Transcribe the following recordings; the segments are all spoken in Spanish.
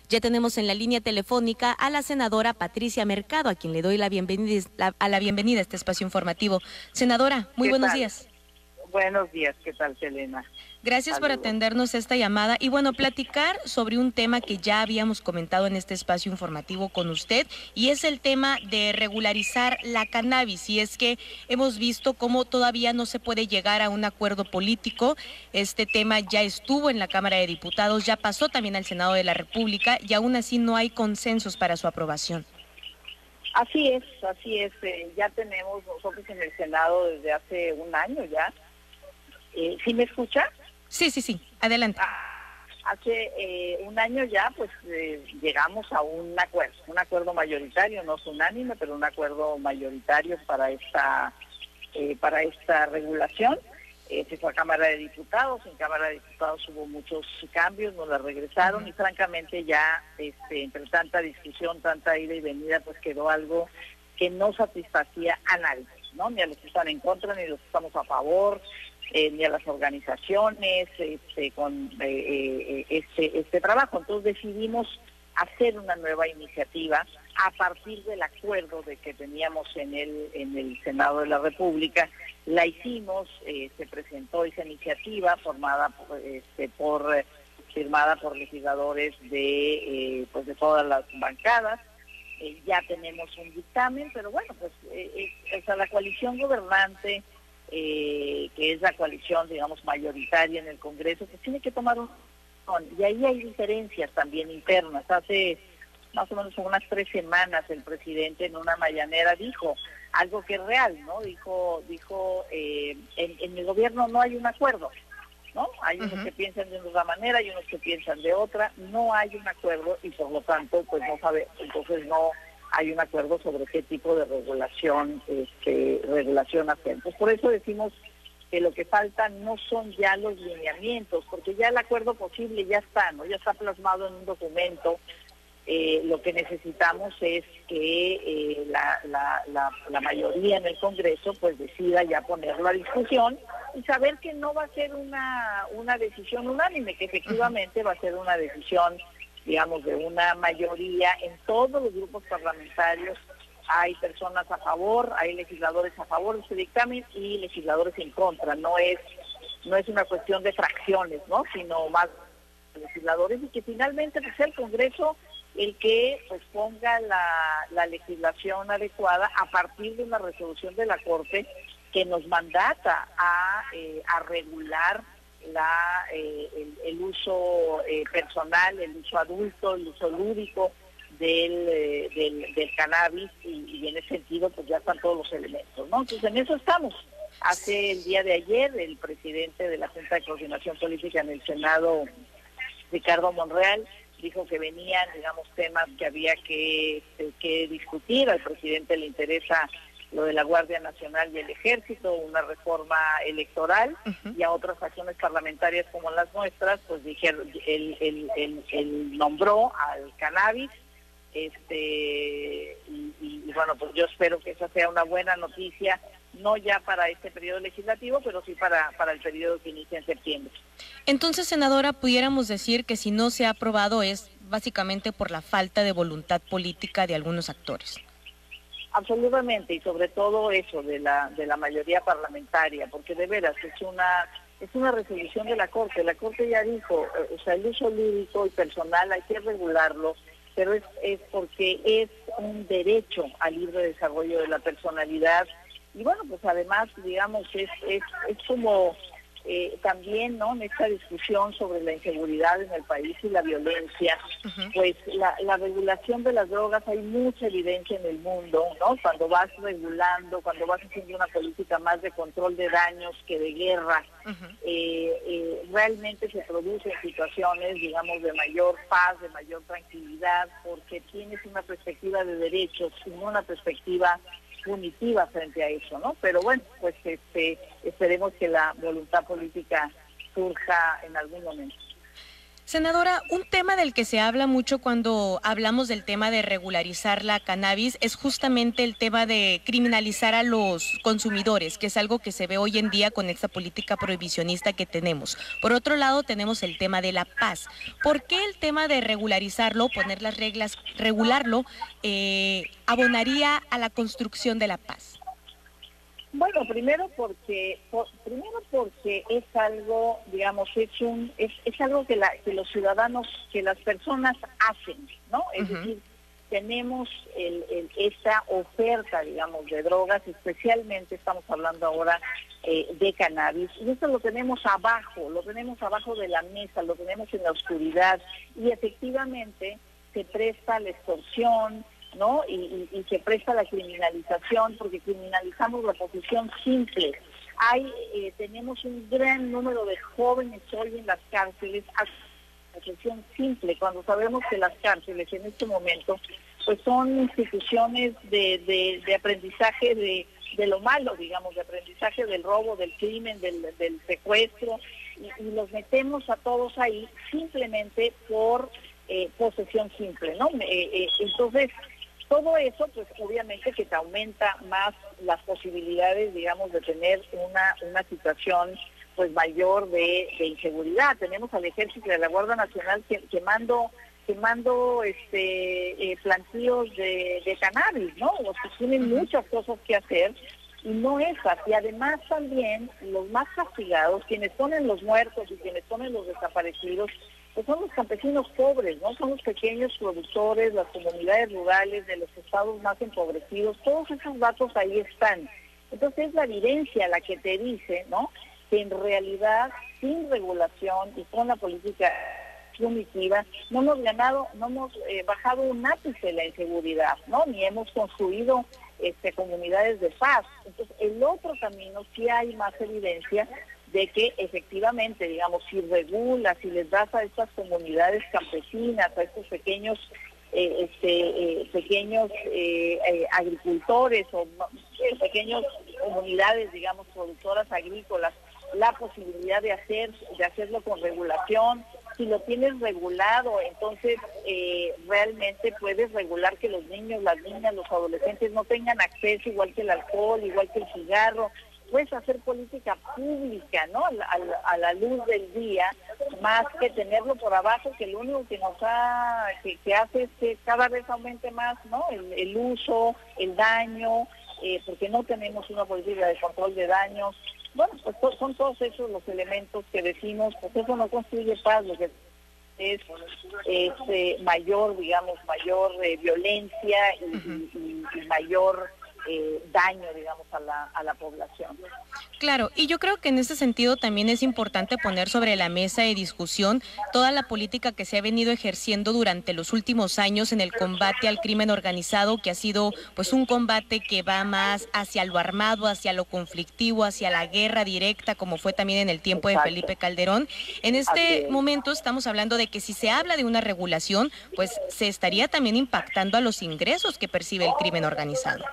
Ya tenemos en la línea telefónica a la senadora Patricia Mercado, a quien le doy la bienvenida a este espacio informativo. Senadora, muy buenos días. Buenos días, ¿qué tal, Selena? Gracias por atendernos esta llamada y bueno, platicar sobre un tema que ya habíamos comentado en este espacio informativo con usted, y es el tema de regularizar la cannabis. Y es que hemos visto cómo todavía no se puede llegar a un acuerdo político. Este tema ya estuvo en la Cámara de Diputados, ya pasó también al Senado de la República y aún así no hay consensos para su aprobación. Así es. Ya tenemos nosotros en el Senado desde hace un año ya. ¿Sí me escucha? Sí, adelante. Hace un año ya, pues llegamos a un acuerdo mayoritario, no es unánime, pero un acuerdo mayoritario para esta regulación. Se fue a Cámara de Diputados, en Cámara de Diputados hubo muchos cambios, nos la regresaron y francamente ya entre tanta discusión, tanta ida y venida, pues quedó algo que no satisfacía a nadie, ¿no? Ni a los que están en contra, ni a los que estamos a favor, ni a las organizaciones con este trabajo. Entonces decidimos hacer una nueva iniciativa a partir del acuerdo de que teníamos en el Senado de la República. La hicimos, se presentó esa iniciativa firmada por legisladores de todas las bancadas. Ya tenemos un dictamen, pero bueno, pues la coalición gobernante, que es la coalición, digamos, mayoritaria en el Congreso, pues tiene que tomar y ahí hay diferencias también internas. Hace más o menos unas 3 semanas el presidente en una mañanera dijo algo que es real, ¿no? Dijo en el gobierno no hay un acuerdo, ¿no? Hay unos que piensan de una manera y unos que piensan de otra, no hay un acuerdo y por lo tanto pues entonces no hay un acuerdo sobre qué tipo de regulación hacer. Pues por eso decimos que lo que falta no son ya los lineamientos, porque ya el acuerdo posible ya está, ¿no? Ya está plasmado en un documento. Lo que necesitamos es que la mayoría en el Congreso pues decida ya ponerlo a discusión y saber que no va a ser una decisión unánime, que efectivamente va a ser una decisión, digamos, de una mayoría en todos los grupos parlamentarios. Hay personas a favor, hay legisladores a favor de este dictamen y legisladores en contra. No es una cuestión de fracciones, ¿no? Sino más legisladores, y que finalmente pues, sea el Congreso el que pues ponga la legislación adecuada a partir de una resolución de la Corte que nos mandata a regular el uso personal, el uso adulto, el uso lúdico del cannabis, y en ese sentido pues ya están todos los elementos, ¿no? Entonces en eso estamos. Hace el día de ayer el presidente de la Junta de Coordinación Política en el Senado, Ricardo Monreal, dijo que venían, digamos, temas que había que discutir. Al presidente le interesa lo de la Guardia Nacional y el Ejército, una reforma electoral, y a otras acciones parlamentarias como las nuestras, pues dijeron, él nombró al cannabis, y bueno, pues yo espero que esa sea una buena noticia, no ya para este periodo legislativo, pero sí para el periodo que inicia en septiembre. Entonces, senadora, pudiéramos decir que si no se ha aprobado es básicamente por la falta de voluntad política de algunos actores. Absolutamente, y sobre todo eso de la mayoría parlamentaria, porque de veras es una resolución de la Corte. La Corte ya dijo, el uso lúdico y personal hay que regularlo, pero es porque es un derecho al libre desarrollo de la personalidad. Y bueno, pues además, digamos, es como también, ¿no?, en esta discusión sobre la inseguridad en el país y la violencia, pues la regulación de las drogas, hay mucha evidencia en el mundo, ¿no? Cuando vas regulando, cuando vas haciendo una política más de control de daños que de guerra, realmente se producen situaciones, digamos, de mayor paz, de mayor tranquilidad, porque tienes una perspectiva de derechos y no una perspectiva punitiva frente a eso, ¿no? Pero bueno, pues esperemos que la voluntad política surja en algún momento. Senadora, un tema del que se habla mucho cuando hablamos del tema de regularizar la cannabis es justamente el tema de criminalizar a los consumidores, que es algo que se ve hoy en día con esta política prohibicionista que tenemos. Por otro lado, tenemos el tema de la paz. ¿Por qué el tema de regularizarlo, poner las reglas, regularlo, abonaría a la construcción de la paz? Bueno, primero porque es algo, digamos, es algo que los ciudadanos, que las personas hacen, ¿no? Es decir, tenemos esta oferta, digamos, de drogas, especialmente estamos hablando ahora de cannabis, y esto lo tenemos abajo de la mesa, lo tenemos en la oscuridad, y efectivamente se presta a la extorsión, ¿no? Y se presta la criminalización, porque criminalizamos la posesión simple. Tenemos un gran número de jóvenes hoy en las cárceles a posesión simple, cuando sabemos que las cárceles en este momento pues son instituciones de aprendizaje de lo malo, digamos, de aprendizaje del robo, del crimen, del secuestro, y los metemos a todos ahí simplemente por posesión simple, ¿no? Entonces, todo eso, pues obviamente que te aumenta más las posibilidades, digamos, de tener una situación pues mayor de inseguridad. Tenemos al Ejército y a la Guardia Nacional quemando plantíos de cannabis, ¿no? Los que tienen muchas cosas que hacer y no esas. Y además también los más castigados, quienes ponen los muertos y quienes ponen los desaparecidos, pues son los campesinos pobres, ¿no? Son los pequeños productores, las comunidades rurales de los estados más empobrecidos, todos esos datos ahí están. Entonces es la evidencia la que te dice, ¿no?, que en realidad sin regulación y con la política punitiva no hemos bajado un ápice la inseguridad, ¿no?, ni hemos construido comunidades de paz. Entonces el otro camino sí hay más evidencia de que efectivamente, digamos, si regulas, si les das a estas comunidades campesinas, a estos pequeños agricultores o pequeñas comunidades, digamos, productoras agrícolas, la posibilidad de hacerlo con regulación. Si lo tienes regulado, entonces realmente puedes regular que los niños, las niñas, los adolescentes no tengan acceso, igual que el alcohol, igual que el cigarro. Puedes hacer política pública, ¿no?, a la luz del día, más que tenerlo por abajo, que lo único que que hace es que cada vez aumente más, ¿no?, el uso, el daño, porque no tenemos una política de control de daños. Bueno, pues son todos esos los elementos que decimos, pues eso no construye paz, lo que es mayor violencia y mayor daño, digamos, a la población. Claro, y yo creo que en ese sentido también es importante poner sobre la mesa de discusión toda la política que se ha venido ejerciendo durante los últimos años en el combate al crimen organizado, que ha sido pues un combate que va más hacia lo armado, hacia lo conflictivo, hacia la guerra directa, como fue también en el tiempo de Felipe Calderón. En este momento estamos hablando de que si se habla de una regulación, pues se estaría también impactando a los ingresos que percibe el crimen organizado.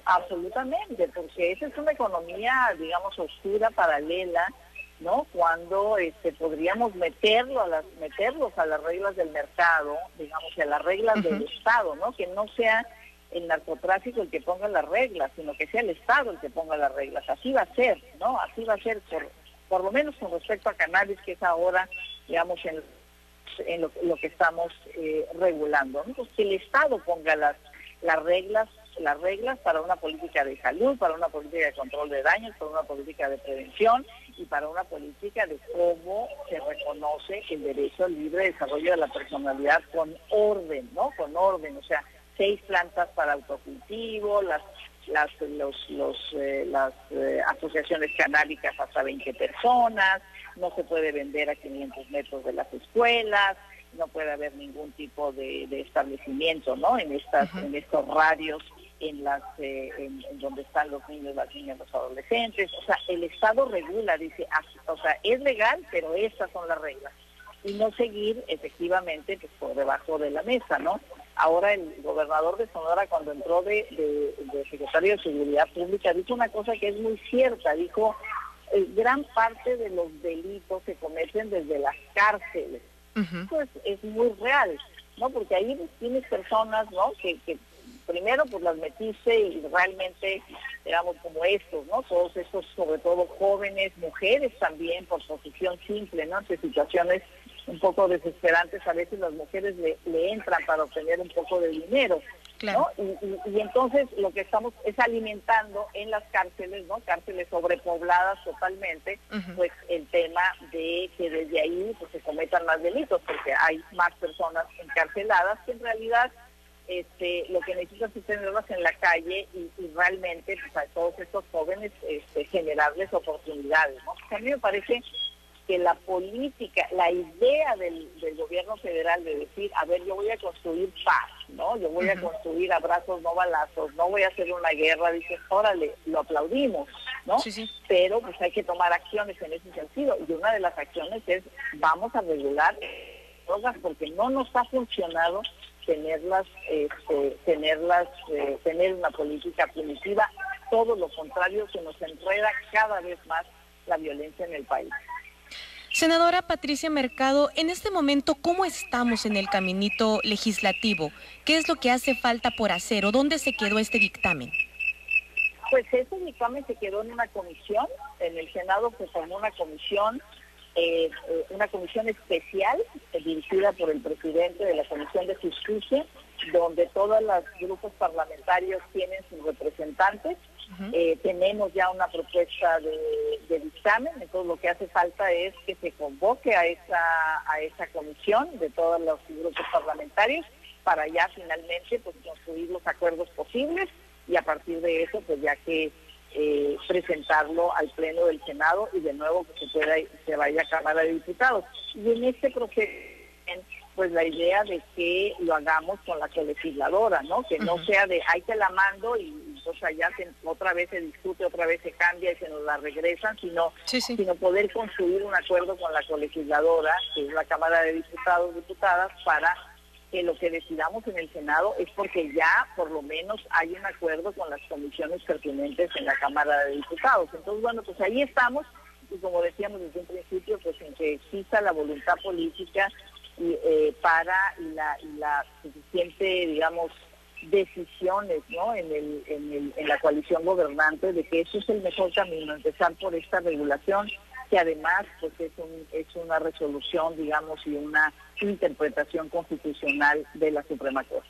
Absolutamente, porque esa es una economía, digamos, oscura, paralela, ¿no? Cuando podríamos meterlos a las reglas del mercado, digamos, a las reglas del Estado, ¿no? Que no sea el narcotráfico el que ponga las reglas, sino que sea el Estado el que ponga las reglas. Así va a ser, ¿no? Así va a ser, por lo menos con respecto a cannabis, que es ahora, digamos, en lo que estamos regulando, ¿no? Entonces, que el Estado ponga las reglas para una política de salud, para una política de control de daños, para una política de prevención y para una política de cómo se reconoce el derecho al libre desarrollo de la personalidad con orden, ¿no? Con orden, o sea, 6 plantas para autocultivo, las asociaciones canábicas hasta 20 personas, no se puede vender a 500 metros de las escuelas, no puede haber ningún tipo de establecimiento, ¿no?, en estos radios en donde están los niños, las niñas, los adolescentes. O sea, el Estado regula, dice, o sea, es legal, pero estas son las reglas. Y no seguir efectivamente pues por debajo de la mesa, ¿no? Ahora el gobernador de Sonora, cuando entró de secretario de Seguridad Pública, dijo una cosa que es muy cierta, dijo, gran parte de los delitos se cometen desde las cárceles. Ujú. pues es muy real, ¿no? Porque ahí tienes personas, ¿no? Que primero pues las metiste y realmente, digamos, como estos, ¿no? Todos estos, sobre todo jóvenes, mujeres también, por posición simple, ¿no? Ante situaciones un poco desesperantes, a veces las mujeres le entran para obtener un poco de dinero, Claro. ¿no? Y entonces lo que estamos es alimentando en las cárceles, ¿no? Cárceles sobrepobladas totalmente, Ujú. pues el tema de que desde ahí pues se cometan más delitos, porque hay más personas encarceladas que en realidad lo que necesitan es tenerlas en la calle y realmente pues, a todos estos jóvenes generarles oportunidades, ¿no? Pues, a mí me parece que la política, la idea del gobierno federal de decir, a ver, yo voy a construir paz, ¿no? Yo voy a Ujú. construir abrazos, no balazos, no voy a hacer una guerra, dice, órale, lo aplaudimos, ¿no? Sí, sí. Pero pues hay que tomar acciones en ese sentido, y una de las acciones es, vamos a regular drogas, porque no nos ha funcionado tener una política punitiva, todo lo contrario, se nos enreda cada vez más la violencia en el país. Senadora Patricia Mercado, en este momento, ¿cómo estamos en el caminito legislativo? ¿Qué es lo que hace falta por hacer o dónde se quedó este dictamen? Pues ese dictamen se quedó en una comisión, en el Senado se formó una comisión especial dirigida por el presidente de la Comisión de Justicia, donde todos los grupos parlamentarios tienen sus representantes. Ujú. Tenemos ya una propuesta de dictamen, entonces lo que hace falta es que se convoque a esa comisión de todos los grupos parlamentarios para ya finalmente pues construir los acuerdos posibles y a partir de eso pues ya que presentarlo al Pleno del Senado y de nuevo que se vaya a Cámara de Diputados. Y en este proceso pues la idea de que lo hagamos con la colegisladora, ¿no? Que no sea de, ahí te la mando y entonces allá otra vez se discute, otra vez se cambia y se nos la regresan, sino Sí. poder construir un acuerdo con la colegisladora, que es la Cámara de Diputados, diputadas, para que lo que decidamos en el Senado es porque ya por lo menos hay un acuerdo con las comisiones pertinentes en la Cámara de Diputados. Entonces, bueno, pues ahí estamos y como decíamos desde un principio, pues en que exista la voluntad política y para la suficiente, digamos, decisiones, ¿no? En la coalición gobernante de que eso es el mejor camino, empezar por esta regulación que además pues es una resolución, digamos, y una interpretación constitucional de la Suprema Corte.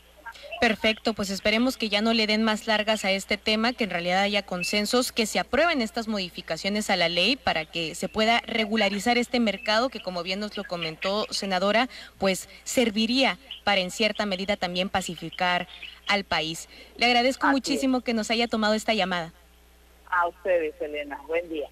Perfecto, pues esperemos que ya no le den más largas a este tema, que en realidad haya consensos, que se aprueben estas modificaciones a la ley para que se pueda regularizar este mercado que, como bien nos lo comentó, senadora, pues serviría para en cierta medida también pacificar al país. Le agradezco Así es. muchísimo que nos haya tomado esta llamada. A ustedes, Elena. Buen día.